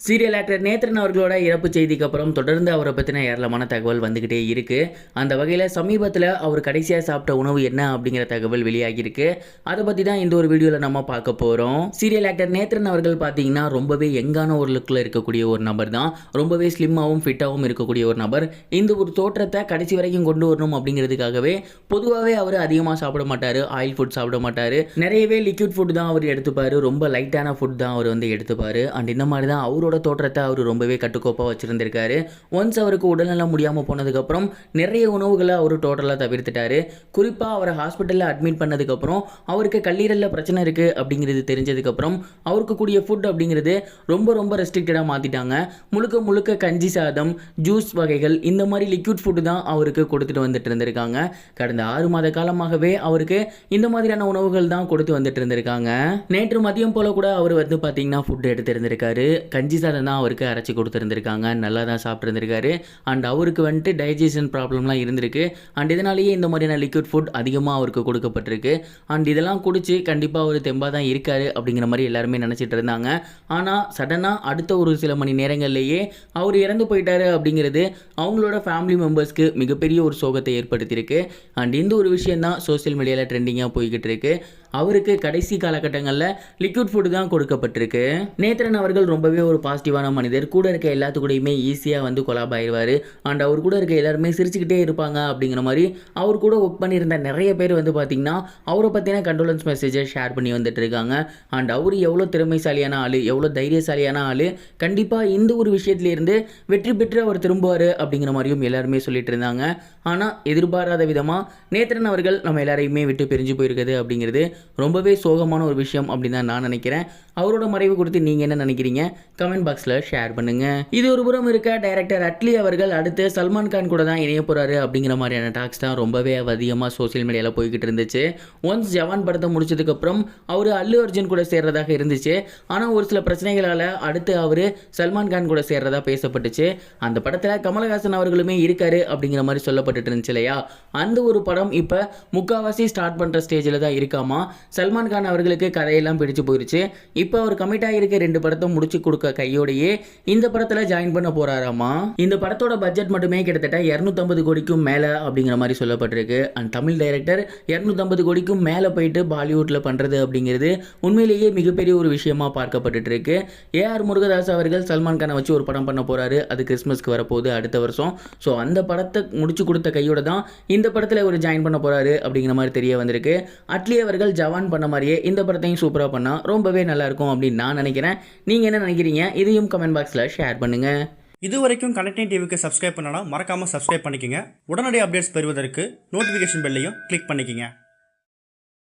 Serial actor Nethran அவர்களோட இறப்பு செய்திக்கு அப்புறம் தொடர்ந்து அவரை பற்றின ஏராளமான தகவல் வந்துக்கிட்டே இருக்கு. அந்த வகையில் சமீபத்தில் அவர் கடைசியாக சாப்பிட்ட உணவு என்ன அப்படிங்கிற தகவல் வெளியாகியிருக்கு. அதை பற்றி தான் இந்த ஒரு வீடியோவில் நம்ம பார்க்க போகிறோம். சீரியல் ஆக்டர் நேத்ரன் அவர்கள் பார்த்தீங்கன்னா ரொம்பவே யங்கான ஒரு லுக்கில் இருக்கக்கூடிய ஒரு நபர் தான். ரொம்பவே ஸ்லிம்மாகவும் ஃபிட்டாகவும் இருக்கக்கூடிய ஒரு நபர். இந்த ஒரு தோற்றத்தை கடைசி வரைக்கும் கொண்டு வரணும் அப்படிங்கிறதுக்காகவே பொதுவாகவே அவர் அதிகமாக சாப்பிட மாட்டார். ஆயில் ஃபுட் சாப்பிட மாட்டார். நிறையவே லிக்விட் ஃபுட் தான் அவர் எடுத்துப்பார். ரொம்ப லைட்டான ஃபுட் தான் அவர் வந்து எடுத்துப்பார். அண்ட் இந்த மாதிரி தான் அவரோட தோற்றத்தை அவர் ரொம்பவே கட்டுக்கோப்பாக வச்சுருந்திருக்காரு. ஒன்ஸ் அவருக்கு உடல்நலம் முடியாமல் போனதுக்கப்புறம் நிறைய உணவுகளை அவர் டோட்டலாக தவிர்த்துட்டார். குறிப்பாக அவரை ஹாஸ்பிட்டலில் அட்மிட் பண்ணதுக்கப்புறம் அவருக்கு கல்லீரலில் பிரச்சனை இருக்குது அப்படிங்கிறது தெரிஞ்சதுக்கப்புறம் அவருக்கு கூடிய ஃபுட் அப்படிங்கிறது ரொம்ப ரொம்ப ரெஸ்ட்ரிக்டடாக மாற்றிட்டாங்க. முழுக்க முழுக்க கஞ்சி சாதம், ஜூஸ் வகைகள், இந்த மாதிரி லிக்விட் ஃபுட்டு தான் அவருக்கு கொடுத்துட்டு வந்துட்டு இருந்திருக்காங்க. கடந்த 6 மாத காலமாகவே அவருக்கு இந்த மாதிரியான உணவுகள் தான் கொடுத்து வந்துட்டு இருந்திருக்காங்க. நேற்று மதியம் போல கூட அவர் வந்து பார்த்தீங்கன்னா ஃபுட் எடுத்திருந்திருக்காரு. கஞ்சி சாதம் தான் அவருக்கு அரைச்சி கொடுத்துருந்துருக்காங்க. நல்லா தான் சாப்பிட்ருந்துருக்காரு. அண்ட் அவருக்கு வந்துட்டு டைஜஷன் ப்ராப்ளம்லாம் இருந்திருக்கு. அண்ட் இதனாலேயே இந்த மாதிரியான லிக்விட் ஃபுட் அதிகமாக அவருக்கு கொடுக்கப்பட்டிருக்கு. அண்ட் இதெல்லாம் குடிச்சு கண்டிப்பாக அவர் தெம்பாக தான் இருக்காரு அப்படிங்கிற மாதிரி எல்லாருமே நினச்சிட்டு இருந்தாங்க. ஆனால் சடனாக அடுத்த ஒரு சில மணி நேரங்கள்லேயே அவர் இறந்து போயிட்டாரு அப்படிங்கிறது அவங்களோட ஃபேமிலி மெம்பர்ஸ்க்கு மிகப்பெரிய ஒரு சோகத்தை ஏற்படுத்தியிருக்கு. அண்ட் இந்த ஒரு விஷயம் தான் சோசியல் மீடியாவில் ட்ரெண்டிங்காக போய்கிட்டு இருக்கு. அவருக்கு கடைசி காலகட்டங்களில் லிக்விட் ஃபுட் தான் கொடுக்கப்பட்டிருக்கு. நேத்ரன் அவர்கள் ரொம்பவே ஒரு பாசிட்டிவான மனிதர். கூட இருக்க எல்லாத்துக்கூடையுமே ஈஸியாக வந்து கொலாப் ஆயிடுவார். அண்ட் அவர் கூட இருக்க எல்லாருமே சிரிச்சுக்கிட்டே இருப்பாங்க அப்படிங்கிற மாதிரி அவர் கூட ஒர்க் பண்ணியிருந்த நிறைய பேர் வந்து பார்த்திங்கன்னா அவரை பற்றின கண்டோலன்ஸ் மெசேஜை ஷேர் பண்ணி வந்துட்டு இருக்காங்க. அண்ட் அவர் எவ்வளோ திறமைசாலியான ஆள், எவ்வளோ தைரியசாலியான ஆள், கண்டிப்பாக இந்த ஒரு விஷயத்துலேருந்து வெற்றி பெற்று அவர் திரும்புவார் அப்படிங்கிற மாதிரியும் எல்லாருமே சொல்லிட்டு இருந்தாங்க. ஆனால் எதிர்பாராத விதமாக நேத்ரன் அவர்கள் நம்ம எல்லாரையுமே விட்டு பிரிஞ்சு போயிருக்குது அப்படிங்கிறது ரொம்பவே சோகமான ஒரு விஷயம் அப்படின்னு தான் நான் நினைக்கிறேன். அவரோட மறைவு குறித்து நீங்கள் என்ன நினைக்கிறீங்க? கமெண்ட் பாக்ஸில் ஷேர் பண்ணுங்க. இது ஒரு புறம் இருக்க, டைரக்டர் அட்லி அவர்கள் அடுத்து சல்மான் கான் கூட தான் இணைய போகிறாரு அப்படிங்கிற மாதிரியான டாக்ஸ் தான் ரொம்பவே அதிகமாக சோசியல் மீடியாவில் போய்கிட்டு இருந்துச்சு. ஒன்ஸ் ஜவான் படத்தை முடிச்சதுக்கப்புறம் அவர் அல்லு அர்ஜுன் கூட சேர்றதாக இருந்துச்சு. ஆனால் ஒரு சில பிரச்சனைகளால் அடுத்து அவர் சல்மான் கான் கூட சேர்றதா பேசப்பட்டுச்சு. அந்த படத்தில் கமலஹாசன் அவர்களுமே இருக்காரு அப்படிங்கிற மாதிரி சொல்லப்பட்டு இருந்துச்சு இல்லையா? அந்த ஒரு படம் இப்போ முக்கால்வாசி ஸ்டார்ட் பண்ணுற ஸ்டேஜில் தான் இருக்காமா. சல்மான் கான் அவர்களுக்கு கதையெல்லாம் பிடிச்சு போயிருச்சு. இப்போ அவர் கமிட் ஆகியிருக்க 2 படத்தை முடிச்சு கொடுக்க கையோடையே இந்த படத்தில் ஜாயின் பண்ண போறாராமா. இந்த படத்தோட பட்ஜெட் மட்டுமே கிட்டத்தட்ட 250 கோடிக்கும் மேலே அப்படிங்கிற மாதிரி சொல்லப்பட்டிருக்கு. அண்ட் தமிழ் டைரக்டர் 250 கோடிக்கும் மேலே போயிட்டு பாலிவுட்டில் பண்ணுறது அப்படிங்கிறது உண்மையிலேயே மிகப்பெரிய ஒரு விஷயமா பார்க்கப்பட்டு இருக்கு. ஏஆர் முருகதாஸ் அவர்கள் சல்மான் கானை வச்சு ஒரு படம் பண்ண போறாரு. அது கிறிஸ்மஸ்க்கு வரப்போகுது அடுத்த வருஷம். ஸோ அந்த படத்தை முடிச்சு கொடுத்த கையோட தான் இந்த படத்தில் ஒரு ஜாயின் பண்ண போறாரு அப்படிங்கிற மாதிரி தெரிய வந்திருக்கு. அட்லி அவர்கள் ஜவான் பண்ண மாதிரியே இந்த படத்தையும் சூப்பராக பண்ணால் ரொம்பவே நல்லா இருக்கும் அப்படின்னு நான் நினைக்கிறேன். நீங்கள் என்ன நினைக்கிறீங்க? இதையும் கமெண்ட் பாக்ஸில் ஷேர் பண்ணுங்க. இது வரைக்கும் கனெக்டிங் டிவிக்கு சப்ஸ்கிரைப் பண்ணனா மறக்காமல் சப்ஸ்கிரைப் பண்ணிக்கங்க. உடனடி அப்டேட்ஸ் பெறுவதற்கு நோட்டிஃபிகேஷன் பெல்லையும் கிளிக் பண்ணிக்கங்க.